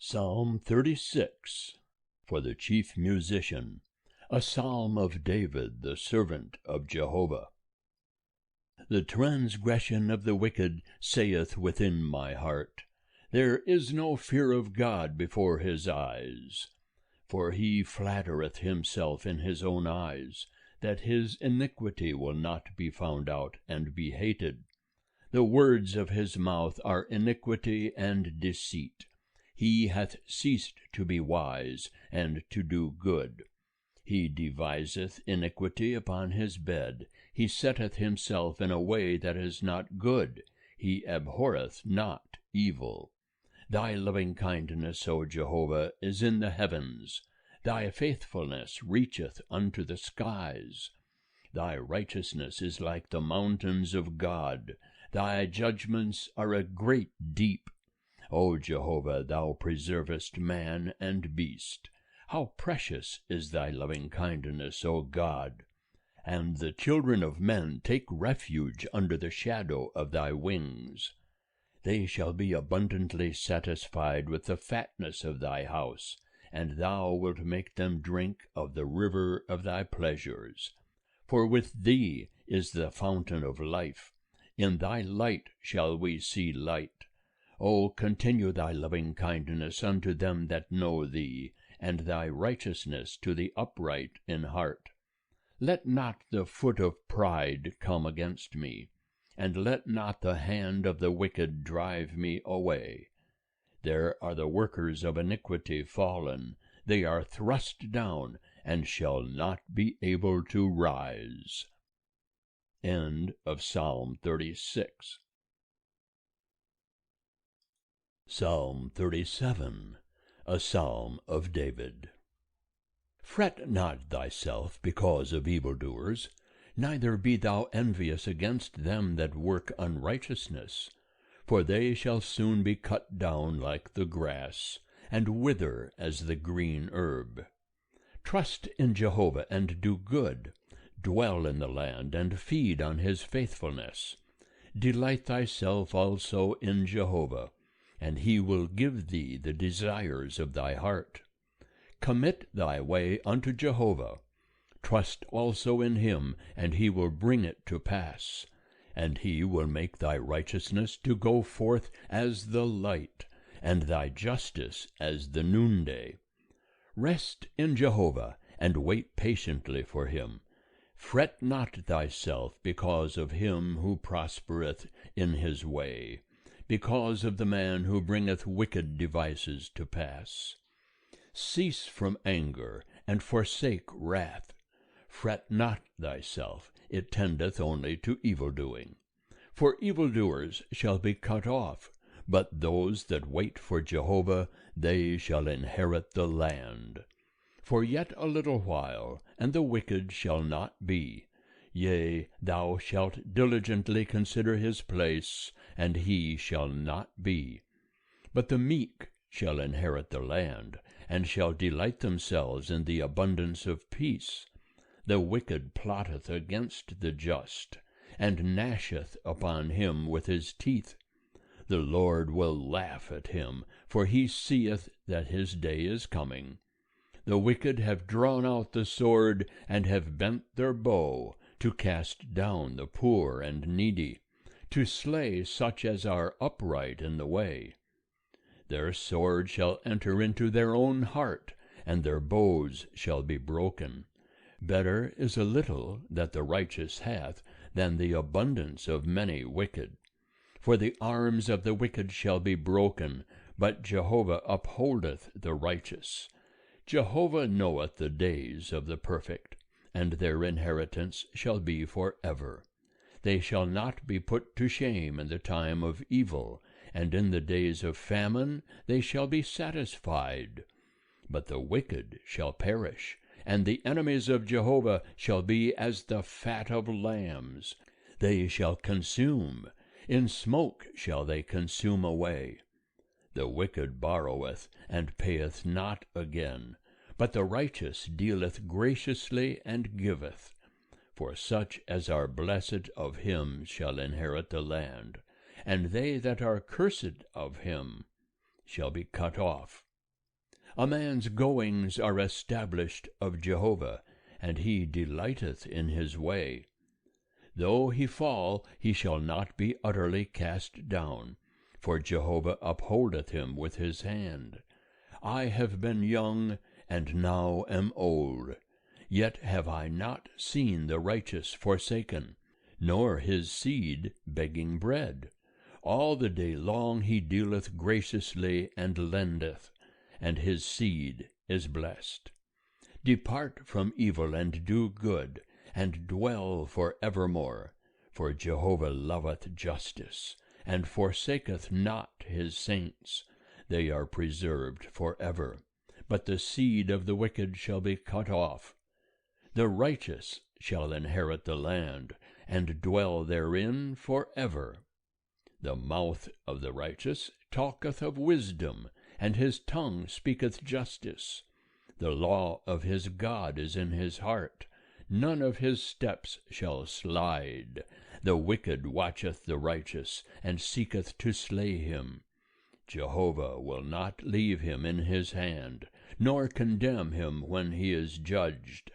Psalm 36, for the chief musician, a psalm of David, the servant of Jehovah. The transgression of the wicked saith within my heart, there is no fear of God before his eyes. For he flattereth himself in his own eyes, that his iniquity will not be found out and be hated. The words of his mouth are iniquity and deceit. He hath ceased to be wise, and to do good. He deviseth iniquity upon his bed. He setteth himself in a way that is not good. He abhorreth not evil. Thy loving kindness, O Jehovah, is in the heavens. Thy faithfulness reacheth unto the skies. Thy righteousness is like the mountains of God. Thy judgments are a great deep. O Jehovah, thou preservest man and beast. How precious is thy loving kindness, O God! And the children of men take refuge under the shadow of thy wings. They shall be abundantly satisfied with the fatness of thy house, and thou wilt make them drink of the river of thy pleasures. For with thee is the fountain of life. In thy light shall we see light. O continue thy loving kindness unto them that know thee, and thy righteousness to the upright in heart. Let not the foot of pride come against me, and let not the hand of the wicked drive me away. There are the workers of iniquity fallen. They are thrust down, and shall not be able to rise. End of Psalm 36. Psalm 37, a psalm of David. Fret not thyself because of evildoers, neither be thou envious against them that work unrighteousness, for they shall soon be cut down like the grass, and wither as the green herb. Trust in Jehovah and do good. Dwell in the land and feed on his faithfulness. Delight thyself also in Jehovah, and he will give thee the desires of thy heart. Commit thy way unto Jehovah. Trust also in him, and he will bring it to pass. And he will make thy righteousness to go forth as the light, and thy justice as the noonday. Rest in Jehovah, and wait patiently for him. Fret not thyself because of him who prospereth in his way, because of the man who bringeth wicked devices to pass. Cease from anger, and forsake wrath. Fret not thyself, it tendeth only to evil-doing. For evildoers shall be cut off, but those that wait for Jehovah, they shall inherit the land. For yet a little while, and the wicked shall not be. Yea, thou shalt diligently consider his place, and he shall not be. But the meek shall inherit the land, and shall delight themselves in the abundance of peace. The wicked plotteth against the just, and gnasheth upon him with his teeth. The Lord will laugh at him, for he seeth that his day is coming. The wicked have drawn out the sword, and have bent their bow, to cast down the poor and needy, to slay such as are upright in the way. Their sword shall enter into their own heart, and their bows shall be broken. Better is a little that the righteous hath, than the abundance of many wicked. For the arms of the wicked shall be broken, but Jehovah upholdeth the righteous. Jehovah knoweth the days of the perfect, and their inheritance shall be for ever. They shall not be put to shame in the time of evil, and in the days of famine they shall be satisfied. But the wicked shall perish, and the enemies of Jehovah shall be as the fat of lambs. They shall consume, in smoke shall they consume away. The wicked borroweth, and payeth not again, but the righteous dealeth graciously and giveth. For such as are blessed of him shall inherit the land, and they that are cursed of him shall be cut off. A man's goings are established of Jehovah, and he delighteth in his way. Though he fall, he shall not be utterly cast down, for Jehovah upholdeth him with his hand. I have been young, and now am old, yet have I not seen the righteous forsaken, nor his seed begging bread. All the day long he dealeth graciously and lendeth, and his seed is blessed. Depart from evil and do good, and dwell for evermore. For Jehovah loveth justice, and forsaketh not his saints. They are preserved for ever, but the seed of the wicked shall be cut off. The righteous shall inherit the land, and dwell therein for ever. The mouth of the righteous talketh of wisdom, and his tongue speaketh justice. The law of his God is in his heart. None of his steps shall slide. The wicked watcheth the righteous, and seeketh to slay him. Jehovah will not leave him in his hand, nor condemn him when he is judged.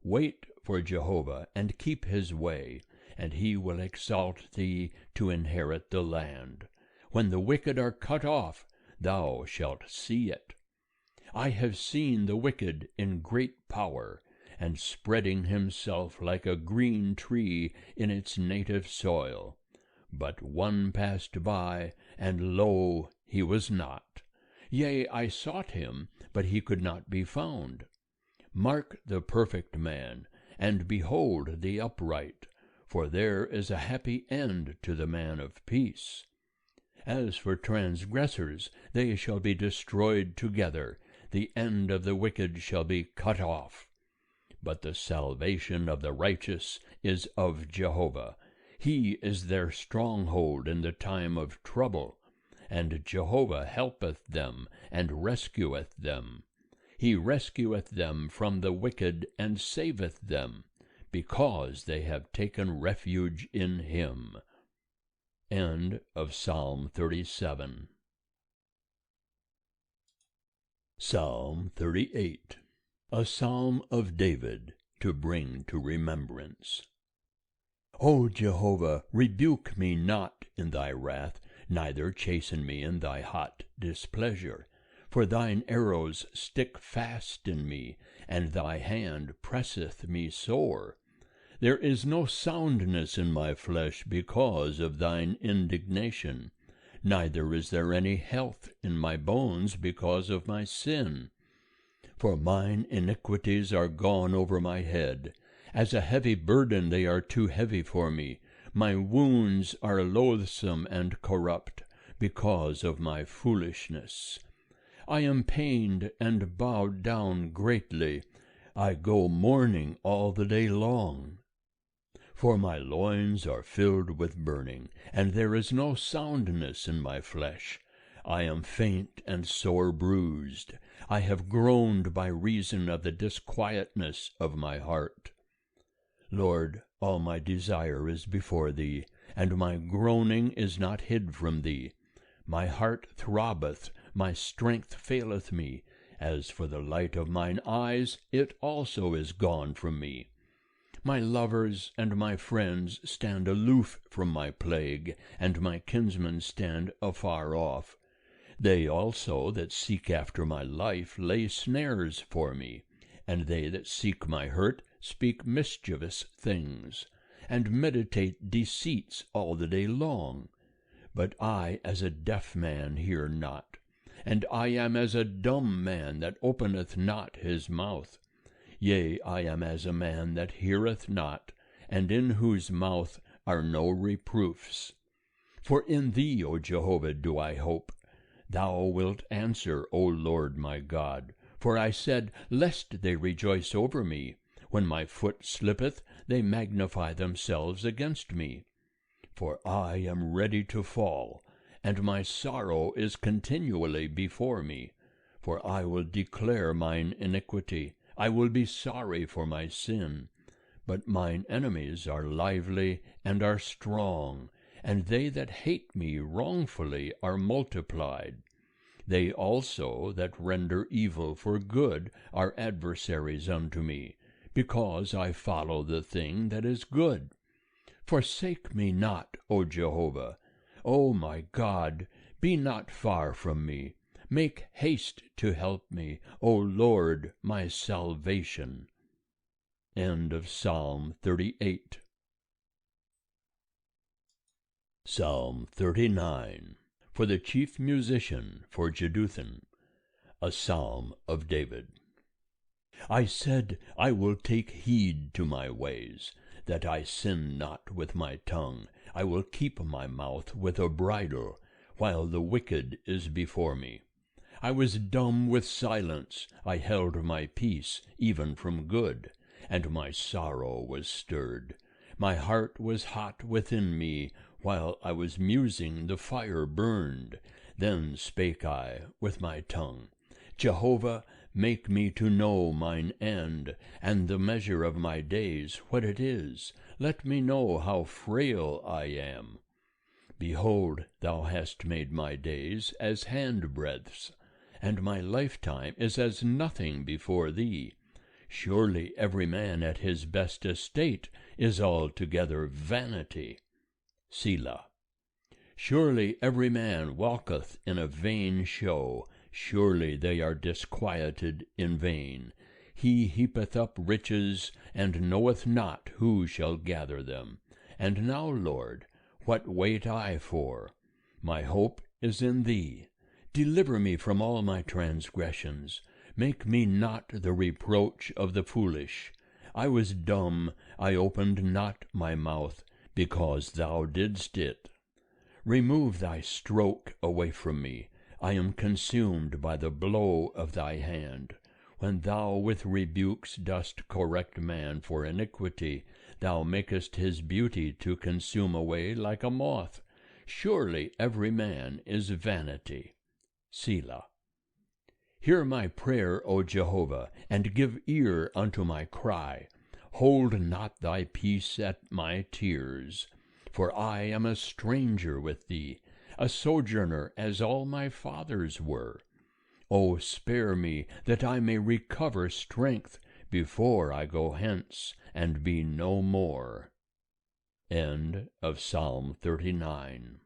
Wait for Jehovah, and keep his way, and he will exalt thee to inherit the land. When the wicked are cut off, thou shalt see it. I have seen the wicked in great power, and spreading himself like a green tree in its native soil. But one passed by, and lo, he was not. Yea, I sought him, but he could not be found. Mark the perfect man, and behold the upright, for there is a happy end to the man of peace. As for transgressors, they shall be destroyed together. The end of the wicked shall be cut off. But the salvation of the righteous is of Jehovah. He is their stronghold in the time of trouble, and Jehovah helpeth them, and rescueth them. He rescueth them from the wicked, and saveth them, because they have taken refuge in him. End of Psalm 37. Psalm 38. A psalm of David, to bring to remembrance. O Jehovah, rebuke me not in thy wrath, neither chasten me in thy hot displeasure. For thine arrows stick fast in me, and thy hand presseth me sore. There is no soundness in my flesh because of thine indignation, neither is there any health in my bones because of my sin. For mine iniquities are gone over my head. As a heavy burden they are too heavy for me. My wounds are loathsome and corrupt, because of my foolishness. I am pained and bowed down greatly. I go mourning all the day long. For my loins are filled with burning, and there is no soundness in my flesh. I am faint and sore bruised. I have groaned by reason of the disquietness of my heart. Lord, all my desire is before thee, and my groaning is not hid from thee. My heart throbbeth, my strength faileth me. As for the light of mine eyes, it also is gone from me. My lovers and my friends stand aloof from my plague, and my kinsmen stand afar off. They also that seek after my life lay snares for me, and they that seek my hurt speak mischievous things, and meditate deceits all the day long. But I as a deaf man hear not, and I am as a dumb man that openeth not his mouth. Yea, I am as a man that heareth not, and in whose mouth are no reproofs. For in thee, O Jehovah, do I hope. Thou wilt answer, O Lord my God. For I said, lest they rejoice over me. When my foot slippeth, they magnify themselves against me. For I am ready to fall, and my sorrow is continually before me. For I will declare mine iniquity. I will be sorry for my sin. But mine enemies are lively and are strong, and they that hate me wrongfully are multiplied. They also that render evil for good are adversaries unto me, because I follow the thing that is good. Forsake me not, O Jehovah. O my God, be not far from me. Make haste to help me, O Lord, my salvation. End of Psalm 38. Psalm 39. For the chief musician, for Jeduthun, a psalm of David. I said, I will take heed to my ways, that I sin not with my tongue. I will keep my mouth with a bridle, while the wicked is before me. I was dumb with silence, I held my peace, even from good, and my sorrow was stirred. My heart was hot within me, while I was musing the fire burned. Then spake I with my tongue, Jehovah, make me to know mine end, and the measure of my days, what it is. Let me know how frail I am. Behold, thou hast made my days as handbreadths, and my lifetime is as nothing before thee. Surely every man at his best estate is altogether vanity. Selah. Surely every man walketh in a vain show. Surely they are disquieted in vain. He heapeth up riches, and knoweth not who shall gather them. And now, Lord, what wait I for? My hope is in thee. Deliver me from all my transgressions. Make me not the reproach of the foolish. I was dumb, I opened not my mouth, because thou didst it. Remove thy stroke away from me. I am consumed by the blow of thy hand. When thou with rebukes dost correct man for iniquity, thou makest his beauty to consume away like a moth. Surely every man is vanity. Selah. Hear my prayer, O Jehovah, and give ear unto my cry. Hold not thy peace at my tears. For I am a stranger with thee, a sojourner as all my fathers were. O spare me, that I may recover strength before I go hence and be no more. End of Psalm 39.